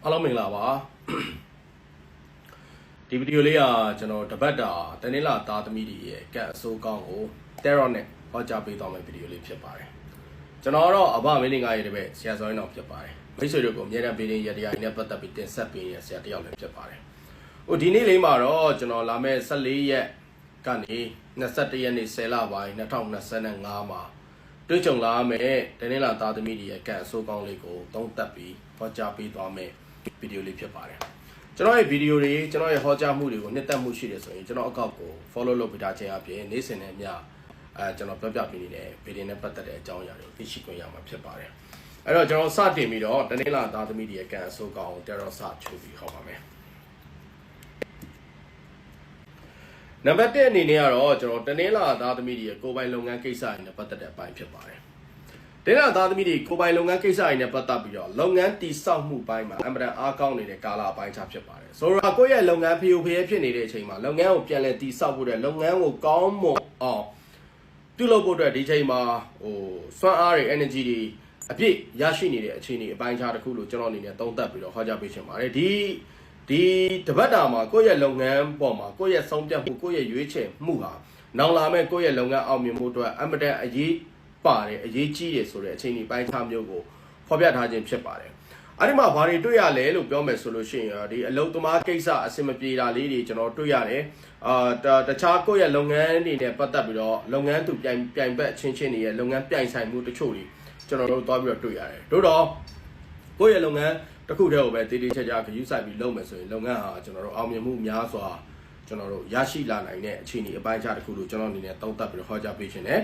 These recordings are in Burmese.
အားလုံးမင်္ဂလာပါဒီဗီဒီယိုလေးကကျွန်တော်တပတ်တာတနင်္လာသားသမီးတွေရဲ့ကတ်အစိုးကောင်းကို Terror နဲ့ဟောကြားပေးသွားမယ့်ဗီဒီယိုလေးဖြစ်ပါတယ်ကျွန်တော်တော့အဘမင်းလင်္ကာရဲ့တပည့်ဆရာစောင်းအောင်ဖြစ်ပါတယ်မိတ်ဆွေတို့ကိုအမြဲတမ်းပေးတဲ့ရတရားနဲ့ပတ်သက်ပြီးတင်ဆက်ပေးနေတဲ့ဆရာတယောက်လည်းဖြစ်ပါတယ်ဟိုဒီနေ့လေးမှာတော့ကျွန်တော်လာမယ့်14ရက်ကနေ21ရက်နေ့10လပိုင်း2025မှာတွေ့ကြုံလာမယ့်တနင်္လာသားသမီးတွေရဲ့ကတ်အစိုးကောင်းလေးကိုသုံးသပ်ပြီးဟောကြားပေးသွားမယ့်ဗီဒီယိုလေးဖြစ်ပါတယ်ကျွန်တော်ရဲ့ဗီဒီယိုတွေကျွန်တော်ရဲ့ဟောကြားမှုတွေကိုနှစ်သက်မှုရှိတယ်ဆိုရင်ကျွန်တော်အကောက်ကို follow လုပ်ပေးထားခြင်းအပြင်နေ့စဉ်နဲ့ညကျွန်တော်ပြောပြပေးနေတဲ့ဗီဒီယိုနဲ့ပတ်သက်တဲ့အကြောင်းအရာတွေကိုသိရှိခွင့်ရမှာဖြစ်ပါတယ်အဲ့တော့ကျွန်တော်စတင်ပြီးတော့တနင်္လာသားသမီးတွေရဲ့ကံအဆိုးကောင်းကိုတော်စချိုးပြီးဟောပါမယ်နံပါတ်1အနေနဲ့ကတော့ကျွန်တော်တနင်္လာသားသမီးတွေရဲ့ကိုယ်ပိုင်လုပ်ငန်းကိစ္စတွေနဲ့ပတ်သက်တဲ့အပိုင်းဖြစ်ပါတယ်တနင်္လာသားသမီးတွေကိုယ်ပိုင်လုပ်ငန်းကိစ္စတွေနဲ့ပတ်သက်ပြီးတော့လုပ်ငန်းတည်ဆောက်မှုပိုင်းမှာအမှန်တန်အားကောင်းနေတဲ့ကာလပိုင်းခြားဖြစ်ပါတယ်ဆိုတော့ကိုယ့်ရဲ့လုပ်ငန်းဖျို့ဖျဲဖြစ်နေတဲ့အချိန်မှာလုပ်ငန်းကိုပြန်လည်တည်ဆောက်ဖို့တဲ့လုပ်ငန်းကိုကောင်းမွန်အောင်ပြုလုပ်ဖို့အတွက်ဒီချိန်မှာစွမ်းအားတွေ energy တွေအပြည့်ရရှိနေတဲ့အခြေအနေအပိုင်းခြားတစ်ခုလို့ကျွန်တော်အနေနဲ့သုံးသပ်ပြီးတော့ဟောကြားပေးချင်ပါတယ်ဒီတပတ်တာမှာကိုယ့်ရဲ့လုပ်ငန်းပေါ်မှာကိုယ့်ရဲ့ဆုံးဖြတ်မှုကိုယ့်ရဲ့ရွေးချယ်မှုဟာနောက်လာမဲ့ကိုယ့်ရဲ့လုပ်ငန်းအောင်မြင်မှုအတွက်အမှန်တန်အရေးပါတယ်အရေးကြီးတယ်ဆိုတဲ့အခြေအနေပိုင်းခြားမျိုးကိုဖော်ပြထားခြင်းဖြစ်ပါတယ်အဲ့ဒီမှာဘာတွေတွေ့ရလဲလို့ပြောမယ်ဆိုလို့ရှိရင်ဒီအလုပ်သမားကိစ္စအဆင်မပြေတာလေးတွေကျွန်တော်တွေ့ရတယ်တခြားကိုယ့်ရဲ့လုပ်ငန်းတွေနဲ့ပတ်သက်ပြီးတော့လုပ်ငန်းသူပြိုင်ဘက်ချင်းတွေရဲ့လုပ်ငန်းပြိုင်ဆိုင်မှုတချို့တွေကျွန်တော်တို့သွားပြီးတော့တွေ့ရတယ်တို့တော့ကိုယ့်ရဲ့လုပ်ငန်းတစ်ခုတည်းကိုပဲတည်တည်ချာချာဂရုစိုက်ပြီးလုပ်မယ်ဆိုရင်လုပ်ငန်းဟာကျွန်တော်တို့အောင်မြင်မှုများစွာကျွန်တော်တို့ရရှိလာနိုင်တဲ့အခြေအနေအပိုင်းခြားတစ်ခုလို့ကျွန်တော်အနေနဲ့သုံးသပ်ပြီးတော့ဟောကြားပေးခြင်းနဲ့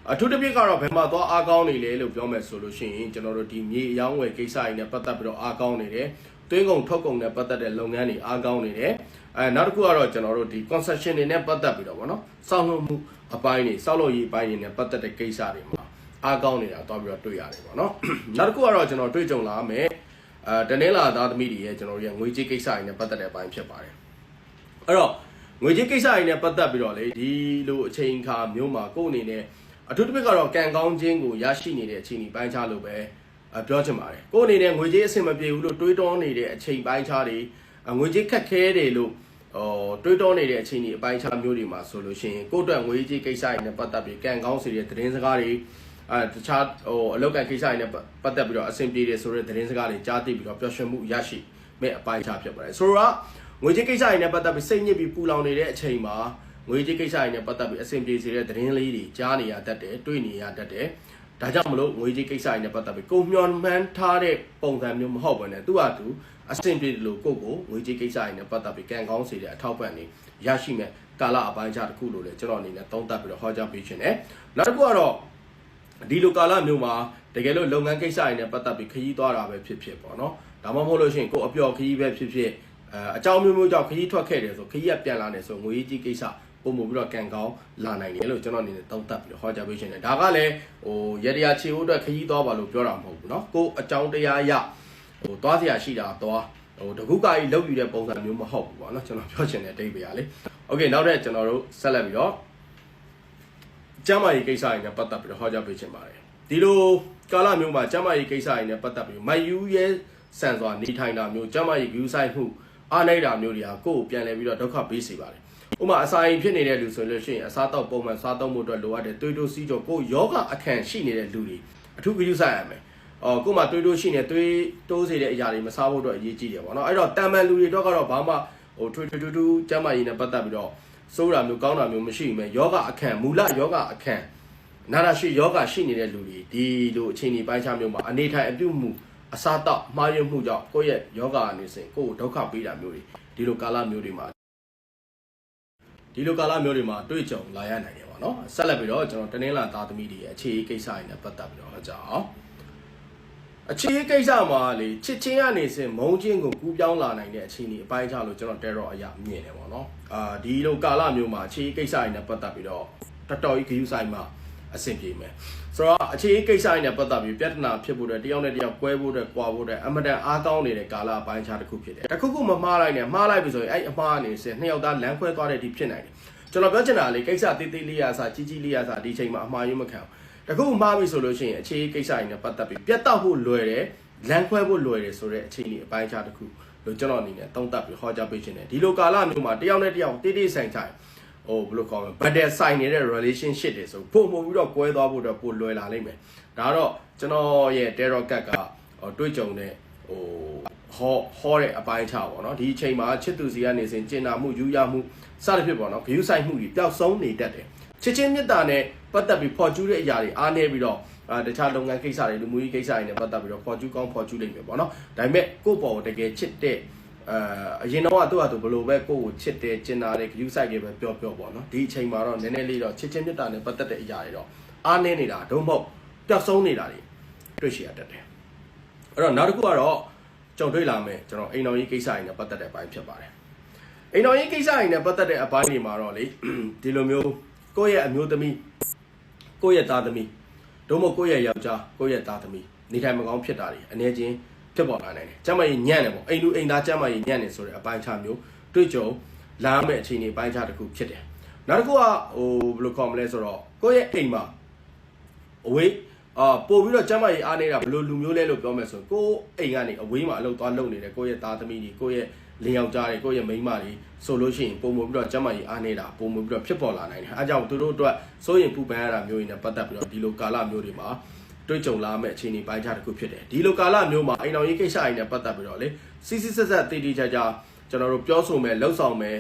အထူးသဖြင့်ကတော့ဘယ်မှာသွားအားကောင်းနေလဲလို့ပြောမယ်ဆိုလို့ရှိရင်ကျွန်တော်တို့ဒီမြေအယောင်းဝယ်ကိစ္စတွေနဲ့ပတ်သက်ပြီးတော့အားကောင်းနေတယ်သွင်းကုန်ထုတ်ကုန်နဲ့ပတ်သက်တဲ့လုပ်ငန်းတွေအားကောင်းနေတယ်နောက်တစ်ခုကတော့ကျွန်တော်တို့ဒီ concession တွေနဲ့ပတ်သက်ပြီးတော့ဗောနော်စောင့်လုပ်မှုအပိုင်းတွေစောင့်လုပ်ရေးအပိုင်းတွေနဲ့ပတ်သက်တဲ့ကိစ္စတွေမှာအားကောင်းနေတာသွားပြီးတော့တွေ့ရတယ်ဗောနော်နောက်တစ်ခုကတော့ကျွန်တော်တွေ့ကြုံလာမယ်တနင်္လာသားသမီးတွေရဲ့ကျွန်တော်တို့ရဲ့ငွေကြေးကိစ္စတွေနဲ့ပတ်သက်တဲ့အပိုင်းဖြစ်ပါတယ်အဲ့တော့ငွေကြေးကိစ္စတွေနဲ့ပတ်သက်ပြီးတော့လေဒီလိုအချိန်အခါမျိုးမှာကိုယ့်အနေနဲ့အထူးသဖြင့်ကတော့ကံကောင်းခြင်းကိုရရှိနေတဲ့အခြေအနေပိုင်းခြားလို့ပဲပြောချင်ပါတယ်ကိုယ့်အနေနဲ့ငွေကြေးအဆင်မပြေဘူးလို့တွေးတောနေတဲ့အချိန်ပိုင်းခြားတွေငွေကြေးခက်ခဲတယ်လို့တွေးတောနေတဲ့အခြေအနေအပိုင်းခြားမျိုးတွေမှာဆိုလို့ရှိရင်ကိုယ့်အတွက်ငွေကြေးကိစ္စတွေနဲ့ပတ်သက်ပြီးကံကောင်းစေတဲ့သတင်းစကားတွေတခြားအလုပ်ကိစ္စတွေနဲ့ပတ်သက်ပြီးတော့အဆင်ပြေတယ်ဆိုတဲ့သတင်းစကားတွေကြားသိပြီးတော့ပျော်ရွှင်မှုရရှိမဲ့အပိုင်းခြားဖြစ်ပါတယ်ဆိုတော့ငွေကြေးကိစ္စတွေနဲ့ပတ်သက်ပြီးစိတ်ညစ်ပြီးပူလောင်နေတဲ့အချိန်မှာငွေကြေးကိစ္စတွေနဲ့ပတ်သက်ပြီးအဆင်ပြေစေတဲ့သတင်းလေးတွေကြားနေရတတ်တယ်တွေ့နေရတတ်တယ်ဒါကြောင့်မလို့ငွေကြေးကိစ္စတွေနဲ့ပတ်သက်ပြီးကိုမျှော်မှန်းထားတဲ့ပုံစံမျိုးမဟုတ်ဘဲနဲ့သူ့ဟာသူအဆင်ပြေတယ်လို့ကိုငွေကြေးကိစ္စတွေနဲ့ပတ်သက်ပြီးကံကောင်းစေတဲ့အထောက်ပံ့တွေရရှိမဲ့ကာလအပိုင်းခြားတစ်ခုလို့လည်းကျွန်တော်အနေနဲ့သုံးသပ်ပြီးတော့ဟောကြားပေးခြင်းနဲ့နောက်တစ်ခုကတော့ဒီလိုကာလမျိုးမှာတကယ်လို့လုပ်ငန်းကိစ္စတွေနဲ့ပတ်သက်ပြီးခရီးသွားတာပဲဖြစ်ဖြစ်ပေါ့နော်ဒါမှမဟုတ်လို့ရှိရင်ကိုအပျော်ခရီးပဲဖြစ်ဖြစ်အကြောင်းမျိုးမျိုးကြောင့်ခရီးထွက်ခဲ့တယ်ဆိုခရီးကပြန်လာတယ်ဆိုငွေကြေးကိစ္စပုံမှုပြီးတော့ကံကောင်းလာနိုင်တယ်လို့ကျွန်တော်အနေနဲ့သုံးသပ်ပြီးတော့ဟောကြားပေးခြင်းတယ်ဒါကလည်းရတရားချေဖို့အတွက်ခရီးသွားပါလို့ပြောတာမဟုတ်ဘူးเนาะကိုအကြောင်းတရားအရသွားစရာရှိတာသွားတကူကာကြီးလောက်ယူတဲ့ပုံစံမျိုးမဟုတ်ဘူးပေါ့เนาะကျွန်တော်ပြောချင်တဲ့အဓိပ္ပာယ်ကလေโอเคနောက်ထပ်ကျွန်တော်တို့ဆက်လက်ပြီးတော့ကျမ်းမာရေးကိစ္စတွေနဲ့ပတ်သက်ပြီးတော့ဟောကြားပေးခြင်းပါတယ်ဒီလိုကာလမျိုးမှာကျမ်းမာရေးကိစ္စတွေနဲ့ပတ်သက်ပြီးမယူရဲဆန်စွာနေထိုင်တာမျိုးကျမ်းမာရေးဂရုစိုက်မှုအားနည်းတာမျိုးတွေဟာကိုယ်ကိုပြန်လဲပြီးတော့ဒုက္ခပေးစေပါတယ်ဥပမာအစာအိမ်ဖြစ်နေတဲ့လူဆိုလို့ရှိရင်အစားတောက်ပုံမှန်စားသုံးဖို့အတွက်လိုအပ်တဲ့သွေးတိုးစီးကြောကိုယောဂအခန့်ရှိနေတဲ့လူတွေအထူးဂရုစိုက်ရမယ်ကိုယ်မှာသွေးတိုးရှိနေသွေးတိုးစေတဲ့အရာတွေမစားဖို့အတွက်အရေးကြီးတယ်ပေါ့နော်အဲ့တော့တာမန်လူတွေတော့ကတော့ဘာမှထွေကျမ်းမာရေးနဲ့ပတ်သက်ပြီးတော့စိုးတာမျိုးကောင်းတာမျိုးမရှိဘူးမဲ့ယောဂအခန့်မူလယောဂအခန့်နာတာရှိယောဂရှိနေတဲ့လူတွေဒီလိုအချိန်ဒီပိုင်းခြားမျိုးမှာအနေထိုင်အပြုမှုအစားတောက်မှားယွင်းမှုကြောင့်ကိုယ့်ရဲ့ယောဂအနေစဉ်ကိုယ်ကိုဒုက္ခပေးတာမျိုးတွေဒီလိုကာလမျိုးတွေမှာတွေ့ကြုံလာရနိုင်တယ်ပေါ့နော်ဆက်လက်ပြီးတော့ကျွန်တော်တနင်္လာသားသမီးတွေရဲ့အခြေအေးကိစ္စတွေနဲ့ပတ်သက်ပြီးတော့ကြအောင်အခြေအေးကိစ္စမှာလေချစ်ချင်းကနေစဉ်မုန်းချင်းကိုကူးပြောင်းလာနိုင်တဲ့အခြေအနေအပိုင်းခြားလို့ကျွန်တော် terror အရာမြင်တယ်ပေါ့နော်ဒီလိုကာလမျိုးမှာအခြေအေးကိစ္စတွေနဲ့ပတ်သက်ပြီးတော့တော်တော်ကြီးဂရုစိုက်မှအဆင်ပြေမယ်ဆိုတော့အခြေအေးကိစ္စတွေနဲ့ပတ်သက်ပြီးပြဿနာဖြစ်ဖို့တဲ့တယောက်နဲ့တယောက်ကွဲဖို့တဲ့ကွာဖို့တဲ့အမတန်အားကောင်းနေတဲ့ကာလအပိုင်းခြားတစ်ခုဖြစ်တယ်တခုမမှားလိုက်နဲ့မှားလိုက်ပြီဆိုရင်အဲ့အမှားအနေစဉ်နှစ်ယောက်သားလမ်းခွဲသွားတဲ့ဒီဖြစ်နိုင်တယ်ကျွန်တော်ပြောချင်တာလေကိစ္စသေးသေးလေးရစားကြီးလေးရစားဒီချိန်မှာအမှားရုံးမခံဘူးတခုမှားပြီဆိုလို့ရှိရင်အခြေအေးကိစ္စတွေနဲ့ပတ်သက်ပြီးပြတ်တောက်ဖို့လွယ်တယ် လမ်းခွဲဖို့လွယ်တယ်ဆိုတဲ့အခြေအနေအပိုင်းခြားတစ်ခုလို့ကျွန်တော်အနေနဲ့သုံးသပ်ပြီးဟောကြားပေးခြင်းတယ်ဒီလိုကာလမျိုးမှာတယောက်နဲ့တယောက်တိတိဆိုင်ဆိုင်ဘယ်လိုခေါ်မလဲ battle ဆိုင်နေတဲ့ relationship တွေဆိုပုံမှန်ပြီးတော့ကွဲသွားဖို့တော့ပိုလွယ်လာလိမ့်မယ်ဒါတော့ကျွန်တော်ရဲ့ terror cat ကတွေ့ကြုံတဲ့ဟောတဲ့အပိုင်းခြားပေါ့နော်ဒီအချိန်မှာချစ်သူစီကနေစဉ်ကျင်နာမှုယူရမှုစသဖြင့်ပေါ့နော်ဂရုစိုက်မှုတွေပျောက်ဆုံးနေတတ်တယ်ချစ်ချင်းမြတ်တာနဲ့ပတ်သက်ပြီးဖော်ကျူးတဲ့အရာတွေအားနည်းပြီးတော့တခြားလုပ်ငန်းကိစ္စတွေလူမှုရေးကိစ္စတွေနဲ့ပတ်သက်ပြီးတော့ဖော်ကျူးကောင်းဖော်ကျူးနိုင်မယ်ပေါ့နော်ဒါပေမဲ့ကိုယ့်ဘော်တကယ်ချစ်တဲ့အရင်တော့သူ့ဟာသူဘယ်လိုပဲကိုယ့်ကိုချစ်တယ်ကျင်နာတယ်ဂရုစိုက်တယ်ပဲပြောပေါ့နော်ဒီအချိန်မှာတော့နည်းနည်းလေးတော့ချစ်ချင်းမြတ်တာနဲ့ပတ်သက်တဲ့အရာတွေတော့အားနည်းနေတာဒုံမဟုတ်ပျောက်ဆုံးနေတာတွေတွေ့ရှိရတတ်တယ်အဲ့တော့နောက်တစ်ခုကတော့ကြုံတွေ့လာမယ်ကျွန်တော်အိမ်တော်ရေးကိစ္စတွေနဲ့ပတ်သက်တဲ့အပိုင်းဖြစ်ပါတယ်အိမ်တော်ရေးကိစ္စတွေနဲ့ပတ်သက်တဲ့အပိုင်းတွေမှာတော့လေဒီလိုမျိုးကိုယ့်ရဲ့အမျိုးသမီးကိုယ့်ရဲ့သားသမီးဒုံမဟုတ်ကိုယ့်ရဲ့ယောက်ျားကိုယ့်ရဲ့သားသမီးနေထိုင်မကောင်းဖြစ်တာတွေအနေချင်းဖြစ်ပေါ်လာနိုင်တယ်ကျမကြီးညံ့တယ်ပေါ့အိမ်လူအိမ်သားကျမကြီးညံ့တယ်ဆိုတဲ့အပိုင်းခြားမျိုးတွေ့ကြုံလာမယ့်အခြေအနေပိုင်းခြားတစ်ခုဖြစ်တယ်နောက်တစ်ခုကဘယ်လိုခေါ်မလဲဆိုတော့ကိုယ့်ရဲ့အိမ်မှာအဝေးပို့ပြီးတော့ကျမကြီးအားနေတာဘယ်လိုလူမျိုးလဲလို့ပြောမယ်ဆိုရင်ကိုယ့်အိမ်ကနေအဝေးမှာအလုပ်သွားလုပ်နေတယ်ကိုယ့်ရဲ့သားသမီးတွေကိုယ့်ရဲ့လင်ယောက်ျားတွေကိုယ့်ရဲ့မိန်းမတွေဆိုလို့ရှိရင်ပုံမှုပြီးတော့ကျမကြီးအားနေတာပုံမှုပြီးတော့ဖြစ်ပေါ်လာနိုင်တယ်အဲကြောင့်သူတို့အတွက်စိုးရင်ပူပန်ရတာမျိုးတွေနဲ့ပတ်သက်ပြီးတော့ဒီလိုကာလမျိုးတွေမှာတွေ့ကြုံလာမယ့်အခြေအနေပိုင်းခြားတစ်ခုဖြစ်တယ်ဒီလိုကာလမျိုးမှာအိမ်တော်ရေးကိစ္စတွေနဲ့ပတ်သက်ပြီးတော့လေစစ်စစ်ဆက်ဆက်တည်တည်ကြကြကျွန်တော်တို့ပြောဆိုမယ်လှုပ်ဆောင်မယ်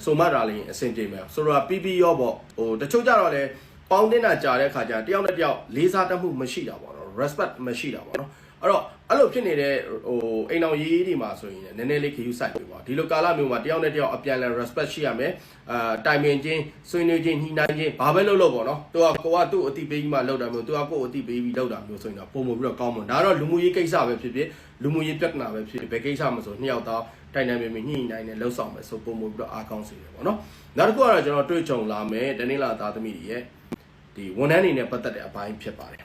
ဆိုမှတာလေးအဆင်ပြေမယ်ဆိုတော့ပြီးရောပေါ့တချို့ကြတော့လေပေါင်းတင်တာကြာတဲ့ခါကျတယောက်နဲ့တယောက်လေးစားတတ်မှုမရှိတာပေါ့နော် respect မရှိတာပေါ့နော်အဲ့တော့အဲ့လိုဖြစ်နေတဲ့အိမ်တော်ရေးတွေမှာဆိုရင်နည်းနည်းလေးခရူးဆိုင်ပြီပေါ့ဒီလိုကာလမျိုးမှာတယောက်နဲ့တယောက်အပြန်အလှန် respect ရှိရမယ်တိုင်ပင်ချင်းဆွေးနွေးချင်းညှိနှိုင်းချင်းဘာပဲလုပ်ပေါ့နော်သူကကိုကသူ့အတိပေးပြီးမှလုပ်တာမျိုးသူကကို့အတိပေးပြီးလုပ်တာမျိုးဆိုရင်တော့ပုံမပြီးတော့ကောင်းမှာဒါတော့လူမှုရေးကိစ္စပဲဖြစ်ဖြစ်လူမှုရေးပြဿနာပဲဖြစ်ဖြစ်ဘယ်ကိစ္စမှဆိုနှစ်ယောက်သားတိုင်တိုင်ပင်ပင်ညှိနှိုင်းနဲ့လှုပ်ဆောင်မယ်ဆိုပုံမပြီးတော့အားကောင်းစေတယ်ပေါ့နော်နောက်တစ်ခုကတော့ကျွန်တော်တွေ့ကြုံလာမယ်တနေ့လာသားသမီးတွေရဲ့ဒီဝန်ထမ်းတွေနဲ့ပတ်သက်တဲ့အပိုင်းဖြစ်ပါတယ်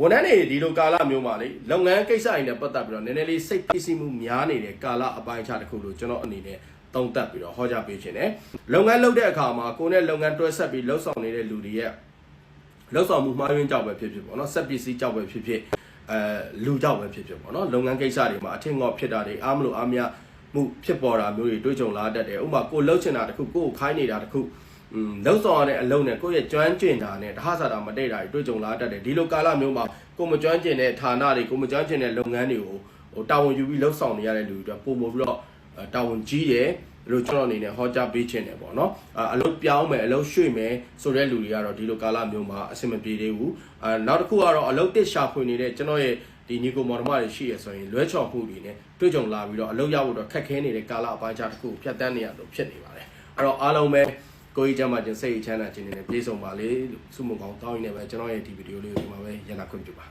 ဝန်ထမ်းတွေဒီလိုကာလမျိုးမှာလေလုပ်ငန်းကိစ္စတွေနဲ့ပတ်သက်ပြီးတော့နည်းနည်းလေးစိတ်ဖိစီးမှုများနေတဲ့ကာလအပိုင်းခြားတစ်ခုလို့ကျွန်တော်အနေနဲ့သုံးသပ်ပြီးတော့ဟောကြားပေးခြင်းတယ်လုပ်ငန်းလုပ်တဲ့အခါမှာကိုယ်နဲ့လုပ်ငန်းတွဲဆက်ပြီးလှုပ်ဆောင်နေတဲ့လူတွေရဲ့လှုပ်ဆောင်မှုမှားယွင်းကြောက်ပဲဖြစ်ဖြစ်ပေါ့နော်စက်ပစ္စည်းကြောက်ပဲဖြစ်ဖြစ်လူကြောက်ပဲဖြစ်ဖြစ်ပေါ့နော်လုပ်ငန်းကိစ္စတွေမှာအထင်ငေါ့ဖြစ်တာတွေအားမလို့အားမရမှုဖြစ်ပေါ်တာမျိုးတွေတွေ့ကြုံလာတတ်တယ်ဥပမာကိုလှုပ်ချင်တာတစ်ခုကိုခိုင်းနေတာတစ်ခုလုံဆောင်ရတဲ့အလုံးနဲ့ကိုယ့်ရဲ့ကျွမ်းကျင်တာနဲ့တဟဆာတာမတိတ်တာတွေတွေ့ကြုံလာတတ်တယ်ဒီလိုကာလမျိုးမှာကိုမကျွမ်းကျင်တဲ့ဌာနတွေကိုမကျွမ်းကျင်တဲ့လုပ်ငန်းတွေကိုတာဝန်ယူပြီးလှုပ်ဆောင်နေရတဲ့လူတွေပုံပြီးတော့တာဝန်ကြီးတယ်လို့ကျွန်တော်အနေနဲ့ဟောကြားပေးခြင်းတယ်ပေါ့နော်အလုပ်ပြောင်းမယ်အလုပ်ရွှေ့မယ်ဆိုတဲ့လူတွေကတော့ဒီလိုကာလမျိုးမှာအဆင်မပြေသေးဘူးနောက်တစ်ခုကတော့အလုပ်တစ်ရှာဖွေနေတဲ့ကျွန်တော်ရဲ့ဒီညီကိုမော်တော်မတွေရှိရဆိုရင်လွဲချော်မှုတွေနဲ့တွေ့ကြုံလာပြီးတော့အလုပ်ရဖို့တော့ခက်ခဲနေတဲ့ကာလအပိုင်းခြားတစ်ခုဖြတ်တန်းနေရလို့ဖြစ်နေပါတယ်အဲ့တော့အားလုံးပဲကိုကြီးကျမချင်းစိတ်ချမ်းသာခြင်းနဲ့ပြေဆုံးပါလေလို့ဆုမွန်ကောင်းတောင်းရင်းနဲ့ပဲကျွန်တော်ရဲ့ဒီဗီဒီယိုလေးကိုဒီမှာပဲရန်နာခွင့်ပြုပါ